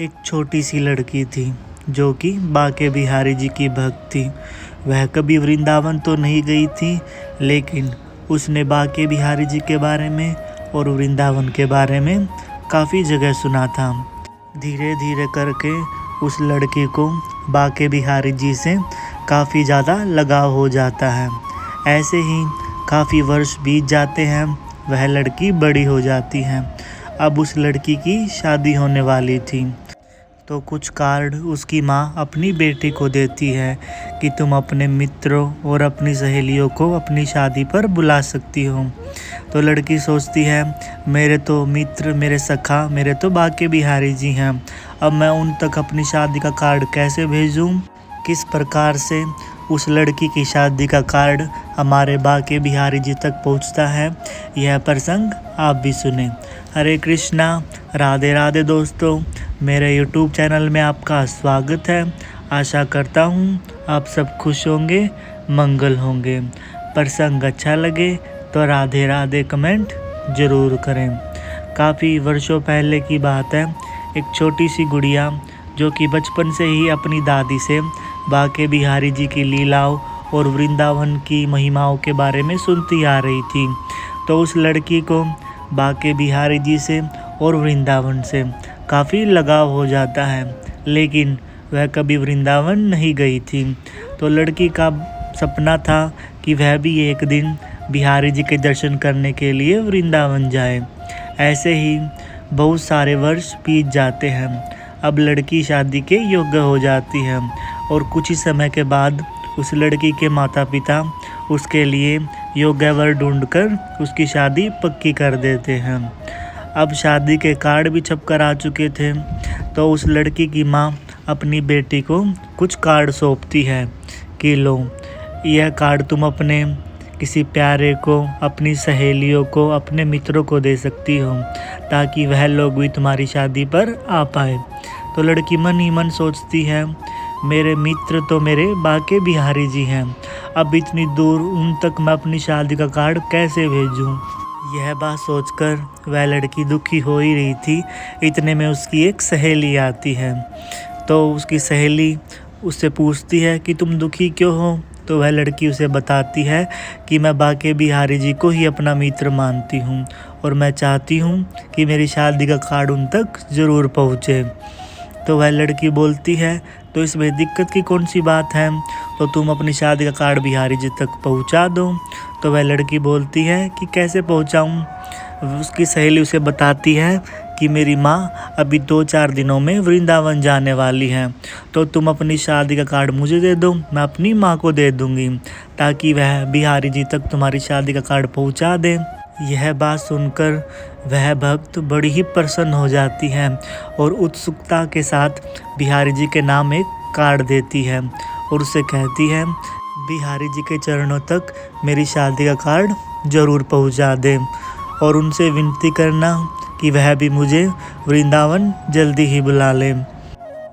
एक छोटी सी लड़की थी जो कि बाके बिहारी जी की भक्त थी। वह कभी वृंदावन तो नहीं गई थी, लेकिन उसने बाके बिहारी जी के बारे में और वृंदावन के बारे में काफ़ी जगह सुना था। धीरे धीरे करके उस लड़की को बाके बिहारी जी से काफ़ी ज़्यादा लगाव हो जाता है। ऐसे ही काफ़ी वर्ष बीत जाते हैं, वह लड़की बड़ी हो जाती है। अब उस लड़की की शादी होने वाली थी, तो कुछ कार्ड उसकी माँ अपनी बेटी को देती है कि तुम अपने मित्रों और अपनी सहेलियों को अपनी शादी पर बुला सकती हो। तो लड़की सोचती है, मेरे तो मित्र, मेरे सखा, मेरे तो बाके बिहारी जी हैं, अब मैं उन तक अपनी शादी का कार्ड कैसे भेजूं? किस प्रकार से उस लड़की की शादी का कार्ड हमारे बाके बिहारी जी तक पहुंचता है, यह प्रसंग आप भी सुने। हरे कृष्णा, राधे राधे दोस्तों, मेरे YouTube चैनल में आपका स्वागत है। आशा करता हूँ आप सब खुश होंगे, मंगल होंगे। प्रसंग अच्छा लगे तो राधे राधे कमेंट ज़रूर करें। काफ़ी वर्षों पहले की बात है, एक छोटी सी गुड़िया जो कि बचपन से ही अपनी दादी से बाके बिहारी जी की लीलाओं और वृंदावन की महिमाओं के बारे में सुनती आ रही थी। तो उस लड़की को बाके बिहारी जी से और वृंदावन से काफ़ी लगाव हो जाता है, लेकिन वह कभी वृंदावन नहीं गई थी। तो लड़की का सपना था कि वह भी एक दिन बिहारी जी के दर्शन करने के लिए वृंदावन जाए। ऐसे ही बहुत सारे वर्ष बीत जाते हैं। अब लड़की शादी के योग्य हो जाती है और कुछ ही समय के बाद उस लड़की के माता पिता उसके लिए योग्य वर ढूंढकर उसकी शादी पक्की कर देते हैं। अब शादी के कार्ड भी छप कर आ चुके थे, तो उस लड़की की माँ अपनी बेटी को कुछ कार्ड सौंपती है कि लो, यह कार्ड तुम अपने किसी प्यारे को, अपनी सहेलियों को, अपने मित्रों को दे सकती हो, ताकि वह लोग भी तुम्हारी शादी पर आ पाए। तो लड़की मन ही मन सोचती है, मेरे मित्र तो मेरे बाके बिहारी जी हैं, अब इतनी दूर उन तक मैं अपनी शादी का कार्ड कैसे भेजूं? यह बात सोचकर वह लड़की दुखी हो ही रही थी। इतने में उसकी एक सहेली आती है, तो उसकी सहेली उससे पूछती है कि तुम दुखी क्यों हो? तो वह लड़की उसे बताती है कि मैं बाके बिहारी जी को ही अपना मित्र मानती हूँ और मैं चाहती हूँ कि मेरी शादी का कार्ड उन तक ज़रूर पहुँचे। तो वह लड़की बोलती है, तो इसमें दिक्कत की कौन सी बात है, तो तुम अपनी शादी का कार्ड बिहारी जी तक पहुंचा दो। तो वह लड़की बोलती है कि कैसे पहुंचाऊं? उसकी सहेली उसे बताती है कि मेरी माँ अभी 2-4 दिनों में वृंदावन जाने वाली है, तो तुम अपनी शादी का कार्ड मुझे दे दो, मैं अपनी माँ को दे दूँगी, ताकि वह बिहारी जी तक तुम्हारी शादी का कार्ड पहुँचा दें। यह बात सुनकर वह भक्त बड़ी ही प्रसन्न हो जाती है और उत्सुकता के साथ बिहारी जी के नाम एक कार्ड देती है और उससे कहती है, बिहारी जी के चरणों तक मेरी शादी का कार्ड ज़रूर पहुंचा दें और उनसे विनती करना कि वह भी मुझे वृंदावन जल्दी ही बुला लें।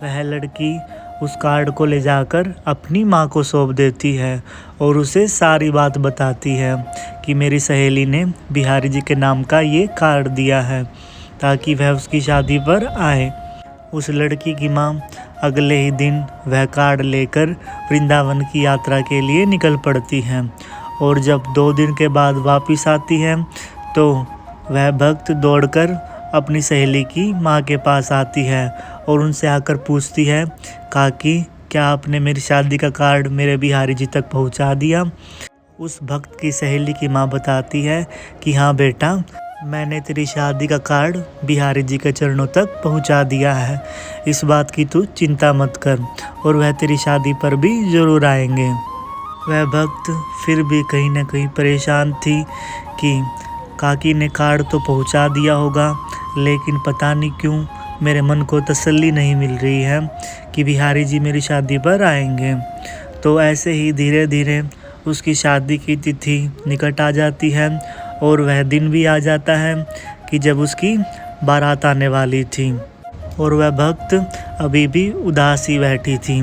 वह लड़की उस कार्ड को ले जाकर अपनी माँ को सौंप देती है और उसे सारी बात बताती है कि मेरी सहेली ने बिहारी जी के नाम का ये कार्ड दिया है ताकि वह उसकी शादी पर आए। उस लड़की की माँ अगले ही दिन वह कार्ड लेकर वृंदावन की यात्रा के लिए निकल पड़ती है और जब 2 दिन के बाद वापस आती है तो वह भक्त दौड़कर अपनी सहेली की माँ के पास आती है और उनसे आकर पूछती है, काकी क्या आपने मेरी शादी का कार्ड मेरे बिहारी जी तक पहुंचा दिया? उस भक्त की सहेली की माँ बताती है कि हाँ बेटा, मैंने तेरी शादी का कार्ड बिहारी जी के चरणों तक पहुंचा दिया है, इस बात की तू चिंता मत कर और वह तेरी शादी पर भी ज़रूर आएंगे। वह भक्त फिर भी कहीं ना कहीं परेशान थी कि काकी ने कार्ड तो पहुंचा दिया होगा, लेकिन पता नहीं क्यों मेरे मन को तसल्ली नहीं मिल रही है कि बिहारी जी मेरी शादी पर आएंगे। तो ऐसे ही धीरे धीरे उसकी शादी की तिथि निकट आ जाती है और वह दिन भी आ जाता है कि जब उसकी बारात आने वाली थी और वह भक्त अभी भी उदास ही बैठी थी।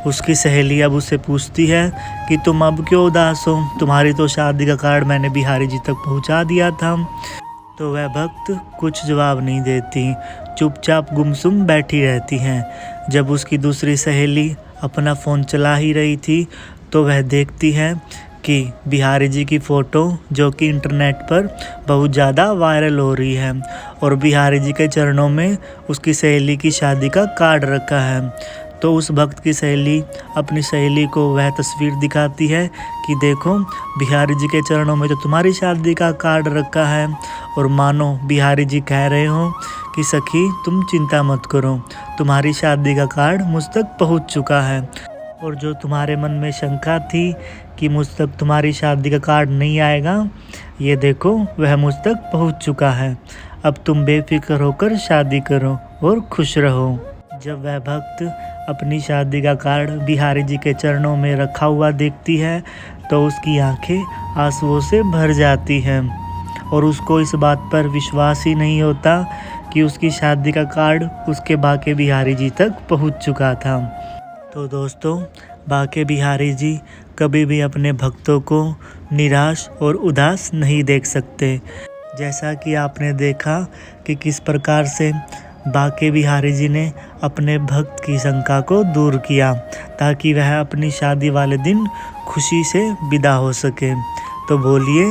उसकी सहेली अब उससे पूछती है कि तुम अब क्यों उदास हो? तुम्हारी तो शादी का कार्ड मैंने बिहारी जी तक पहुंचा दिया था। तो वह भक्त कुछ जवाब नहीं देती, चुपचाप गुमसुम बैठी रहती हैं। जब उसकी दूसरी सहेली अपना फ़ोन चला ही रही थी तो वह देखती है कि बिहारी जी की फ़ोटो जो कि इंटरनेट पर बहुत ज़्यादा वायरल हो रही है और बिहारी जी के चरणों में उसकी सहेली की शादी का कार्ड रखा है। तो उस भक्त की सहेली अपनी सहेली को वह तस्वीर दिखाती है कि देखो, बिहारी जी के चरणों में तो तुम्हारी शादी का कार्ड रखा है और मानो बिहारी जी कह रहे हो कि सखी तुम चिंता मत करो, तुम्हारी शादी का कार्ड मुझ तक पहुंच चुका है और जो तुम्हारे मन में शंका थी कि मुझ तक तुम्हारी शादी का कार्ड नहीं आएगा, ये देखो वह मुझ तक पहुंच चुका है। अब तुम बेफिक्र होकर शादी करो और खुश रहो। जब वह भक्त अपनी शादी का कार्ड बिहारी जी के चरणों में रखा हुआ देखती है तो उसकी आंखें आंसुओं से भर जाती हैं और उसको इस बात पर विश्वास ही नहीं होता कि उसकी शादी का कार्ड उसके बाके बिहारी जी तक पहुंच चुका था। तो दोस्तों, बाके बिहारी जी कभी भी अपने भक्तों को निराश और उदास नहीं देख सकते। जैसा कि आपने देखा कि किस प्रकार से बाके बिहारी जी ने अपने भक्त की शंका को दूर किया ताकि वह अपनी शादी वाले दिन खुशी से विदा हो सके। तो बोलिए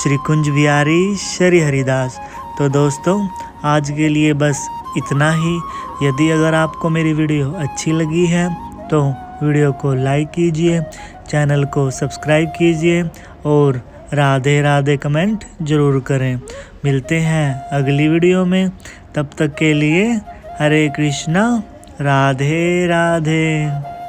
श्री कुंज बिहारी श्री हरिदास। तो दोस्तों, आज के लिए बस इतना ही। यदि अगर आपको मेरी वीडियो अच्छी लगी है तो वीडियो को लाइक कीजिए, चैनल को सब्सक्राइब कीजिए और राधे राधे कमेंट ज़रूर करें। मिलते हैं अगली वीडियो में, तब तक के लिए हरे कृष्णा, राधे राधे।